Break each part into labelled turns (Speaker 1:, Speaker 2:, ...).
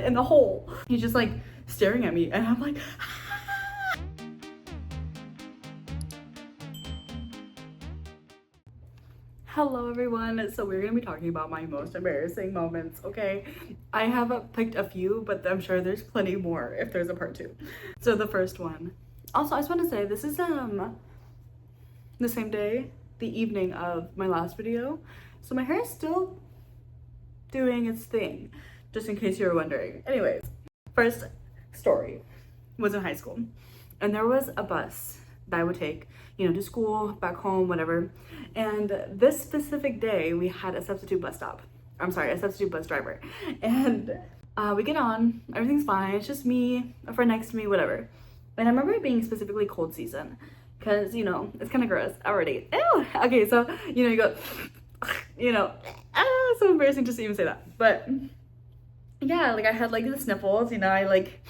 Speaker 1: in the hole. He's just like staring at me and I'm like, hello everyone. So we're gonna be talking about my most embarrassing moments, okay? I have picked a few, but I'm sure there's plenty more if there's a part 2. So the first one. Also, I just want to say this is the same day, the evening of my last video. So my hair is still doing its thing, just in case you were wondering. Anyways, first story was in high school, and there was a bus that I would take, you know, to school, back home, whatever. And this specific day, we had a substitute bus stop. I'm sorry, a substitute bus driver. And we get on, everything's fine. It's just me, a friend next to me, whatever. And I remember it being specifically cold season, because, you know, it's kind of gross already. Ew. Okay, so, you know, you go, you know, so embarrassing just to even say that. But yeah, like I had like the sniffles, you know, I like,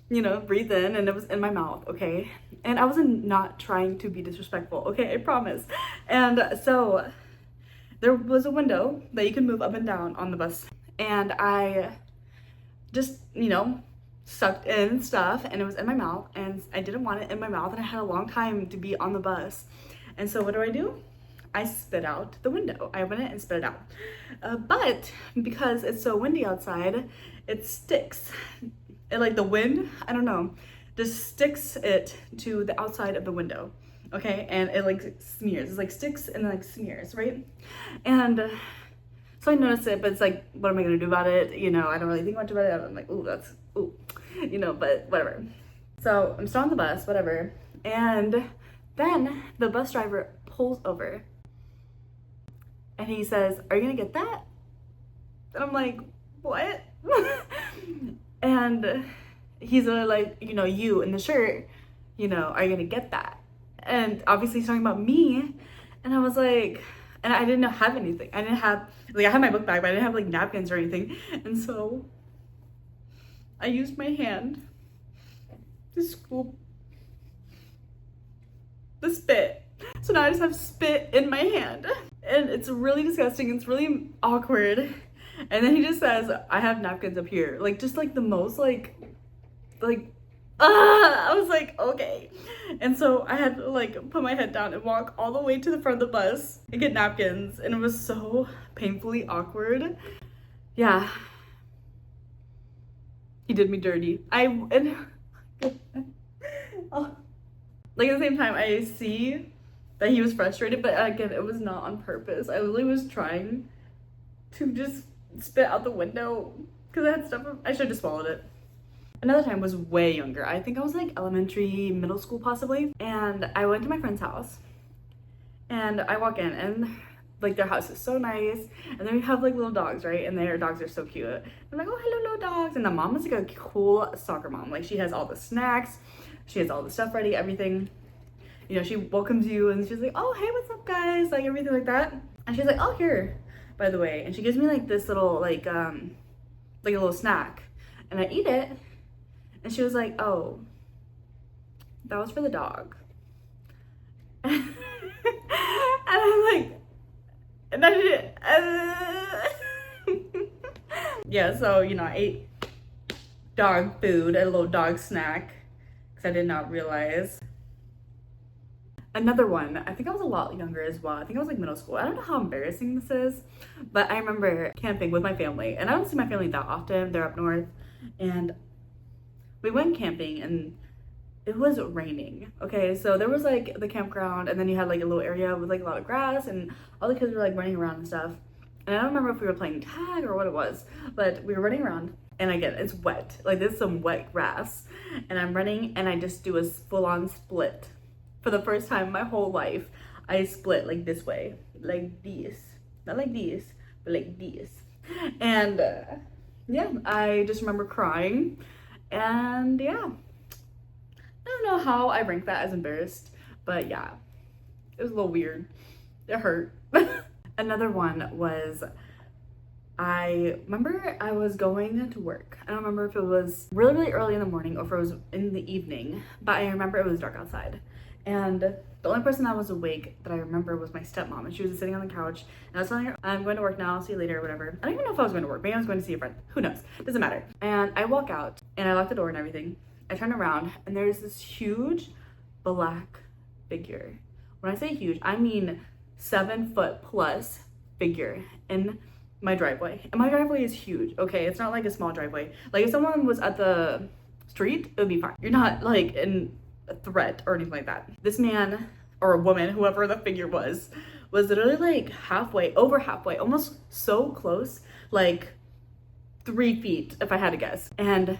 Speaker 1: you know, breathe in and it was in my mouth, okay? And I wasn't not trying to be disrespectful, okay? I promise. And so there was a window that you can move up and down on the bus. And I just, you know, sucked in stuff and it was in my mouth and I didn't want it in my mouth and I had a long time to be on the bus. And so what do? I spit out the window. I open it and spit it out. But because it's so windy outside, it sticks. It, like the wind, I don't know, just sticks it to the outside of the window. Okay, and it like smears. It's like sticks and then like smears, right? And so I noticed it, but it's like, what am I gonna do about it? You know, I don't really think much about it. I'm like, ooh, that's, ooh, you know, but whatever. So I'm still on the bus, whatever. And then the bus driver pulls over and he says, are you gonna get that? And I'm like, what? And he's like, you know, you in the shirt, you know, are you gonna get that? And obviously he's talking about me. And I was like, and I didn't have anything. I didn't have, like, I had my book bag, but I didn't have like napkins or anything. And so I used my hand to scoop the spit. So now I just have spit in my hand. And it's really disgusting. It's really awkward. And then he just says, I have napkins up here. Like, just like the most I was like, okay. And so I had to like put my head down and walk all the way to the front of the bus and get napkins. And it was so painfully awkward. Yeah. He did me dirty. Like at the same time, I see that he was frustrated, but again, it was not on purpose. I literally was trying to just spit out the window because I had stuff. I should have just swallowed it. Another time was way younger. I think I was like elementary, middle school possibly. And I went to my friend's house and I walk in and like their house is so nice. And then we have like little dogs, right? And their dogs are so cute. I'm like, oh, hello, little dogs. And the mom is like a cool soccer mom. Like she has all the snacks. She has all the stuff ready, everything. You know, she welcomes you and she's like, oh, hey, what's up guys? Like everything like that. And she's like, oh, here, by the way. And she gives me like this little, like a little snack. And I eat it. And she was like, oh, that was for the dog. And I'm like, and I did yeah, so, you know, I ate dog food, a little dog snack, because I did not realize. Another one, I think I was a lot younger as well. I think I was like middle school. I don't know how embarrassing this is, but I remember camping with my family. And I don't see my family that often. They're up north. And we went camping and it was raining. Okay, so there was like the campground and then you had like a little area with like a lot of grass and all the kids were like running around and stuff. And I don't remember if we were playing tag or what it was, but we were running around and again, it's wet. Like there's some wet grass and I'm running and I just do a full-on split. For the first time in my whole life, I split like this way, like this. Not like this, but like this. And yeah, I just remember crying. And yeah, I don't know how I rank that as embarrassed, but yeah, it was a little weird. It hurt. Another one was, I remember I was going to work. I don't remember if it was really, really early in the morning or if it was in the evening, but I remember it was dark outside. And the only person that was awake that I remember was my stepmom, and she was sitting on the couch, and I was telling her, I'm going to work now, I'll see you later, whatever. I don't even know if I was going to work, maybe I was going to see a friend, who knows, doesn't matter. And I walk out, and I lock the door and everything. I turn around, and there's this huge black figure. When I say huge, I mean 7 foot plus figure in my driveway. And my driveway is huge, okay? It's not like a small driveway. Like if someone was at the street, it would be fine. You're not like in a threat or anything like that. This man or a woman, whoever the figure was literally like halfway, over halfway, almost so close, like 3 feet if I had to guess. And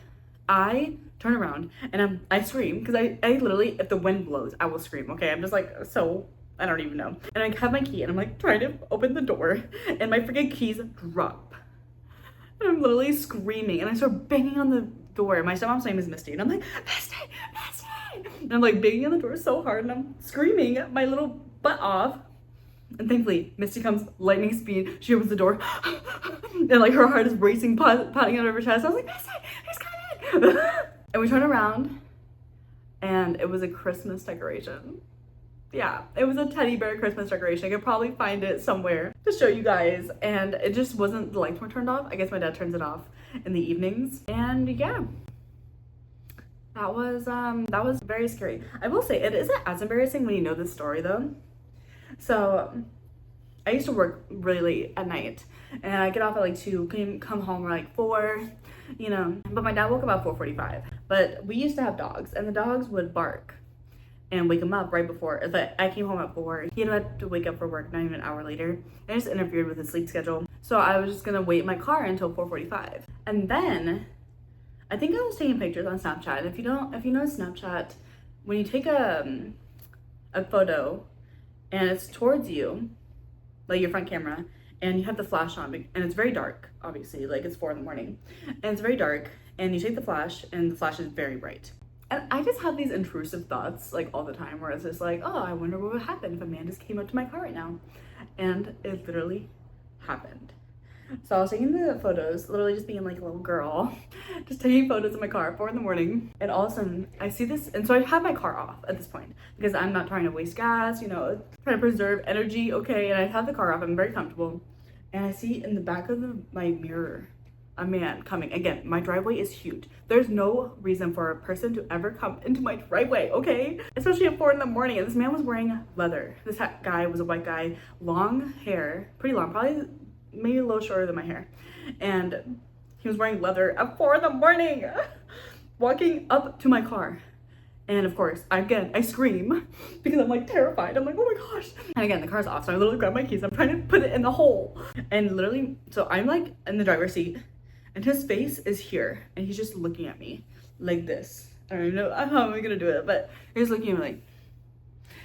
Speaker 1: I turn around and I scream because I literally, if the wind blows, I will scream, okay? I'm just like, so, I don't even know. And I have my key and I'm like trying to open the door and my freaking keys drop. And I'm literally screaming and I start banging on the door. My stepmom's name is Misty and I'm like, Misty, Misty! And I'm like banging on the door so hard and I'm screaming my little butt off. And thankfully, Misty comes lightning speed. She opens the door and like her heart is racing, pounding out of her chest. I was like, Misty, he's coming! And we turn around and it was a Christmas decoration. Yeah, it was a teddy bear Christmas decoration. I could probably find it somewhere to show you guys. And it just wasn't, the lights weren't turned off. I guess my dad turns it off in the evenings. And yeah, that was very scary. I will say it isn't as embarrassing when you know this story though. So I used to work really late at night and I get off at like 2, come home at like 4, you know, but my dad woke up at 4:45. But we used to have dogs and the dogs would bark and wake him up right before. If I came home at 4, he had to wake up for work not even an hour later, and it just interfered with his sleep schedule. So I was just gonna wait in my car until 4:45. And then I think I was taking pictures on Snapchat. And if you know Snapchat, when you take a photo and it's towards you, like your front camera, and you have the flash on, and it's very dark, obviously, like it's 4 in the morning, and it's very dark, and you take the flash, and the flash is very bright. And I just have these intrusive thoughts, like all the time, where it's just like, oh, I wonder what would happen if a man just came up to my car right now. And it literally happened. So I was taking the photos, literally just being like a little girl, just taking photos of my car at 4 in the morning. And all of a sudden I see this, and so I have my car off at this point because I'm not trying to waste gas, you know, trying to preserve energy, okay? And I have the car off, I'm very comfortable. And I see in the back of my mirror, a man coming. Again, my driveway is huge. There's no reason for a person to ever come into my driveway, okay? Especially at 4 in the morning. And this man was wearing leather. This guy was a white guy, long hair, pretty long, probably maybe a little shorter than my hair. And he was wearing leather at 4 in the morning, walking up to my car. And of course, I scream because I'm like terrified. I'm like, oh my gosh. And again, the car's off. So I literally grab my keys. I'm trying to put it in the hole. And literally, so I'm like in the driver's seat and his face is here. And he's just looking at me like this. I don't even know how I'm gonna do it, but he's looking at me like,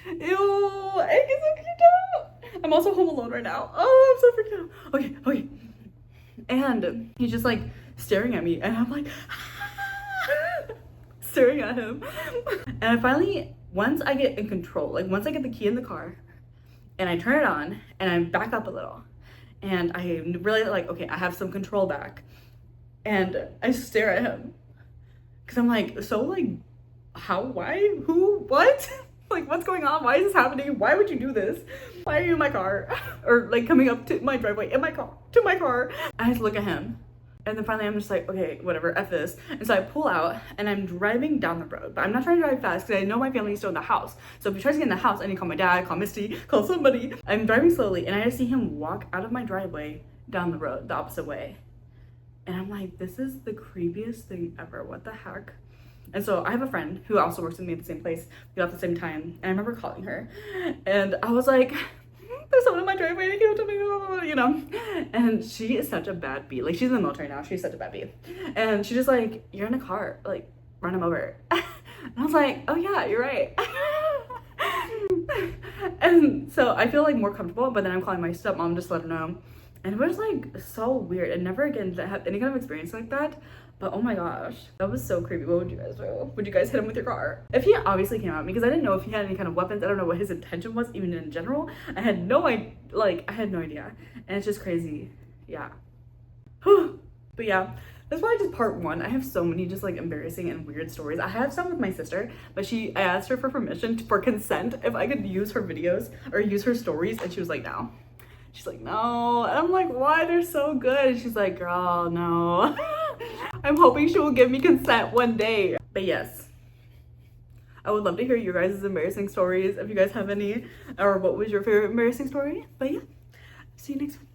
Speaker 1: ew, Egg is so cute. I'm also home alone right now. Oh, I'm so freaked out. Okay. And he's just like staring at me and I'm like, staring at him. And I finally, once I get in control, like once I get the key in the car and I turn it on and I back up a little and I really like, okay, I have some control back, and I stare at him because I'm like, so like, how, why, who, what? Like, what's going on? Why is this happening? Why would you do this? Why are you in my car? Or like coming up to my driveway in my car, to my car. I just look at him. And then finally I'm just like, okay, whatever, F this. And so I pull out and I'm driving down the road, but I'm not trying to drive fast because I know my family's still in the house. So if he tries to get in the house, I need to call my dad, call Misty, call somebody. I'm driving slowly and I just see him walk out of my driveway down the road, the opposite way. And I'm like, this is the creepiest thing ever. What the heck? And so I have a friend who also works with me at the same place. We got at the same time. And I remember calling her and I was like, there's someone in my driveway, they came up to me, you know? And she is such a bad bee. Like, she's in the military now. She's such a bad bee. And she's just like, you're in a car, like, run him over. And I was like, oh yeah, you're right. And so I feel like more comfortable, but then I'm calling my stepmom just to let her know. And it was like so weird. And never again to have any kind of experience like that. But oh my gosh, that was so creepy. What would you guys do? Would you guys hit him with your car? If he obviously came at me, because I didn't know if he had any kind of weapons. I don't know what his intention was, even in general. I had no idea. Like, I had no idea. And it's just crazy. Yeah. But yeah, That's probably just part one. I have so many just like embarrassing and weird stories. I have some with my sister, but I asked her for permission, for consent, if I could use her videos or use her stories, and she was like, no. She's like, no. And I'm like, why? They're so good. And she's like, girl, no. I'm hoping she will give me consent one day. But yes, I would love to hear your guys' embarrassing stories if you guys have any, or what was your favorite embarrassing story. But yeah, see you next week.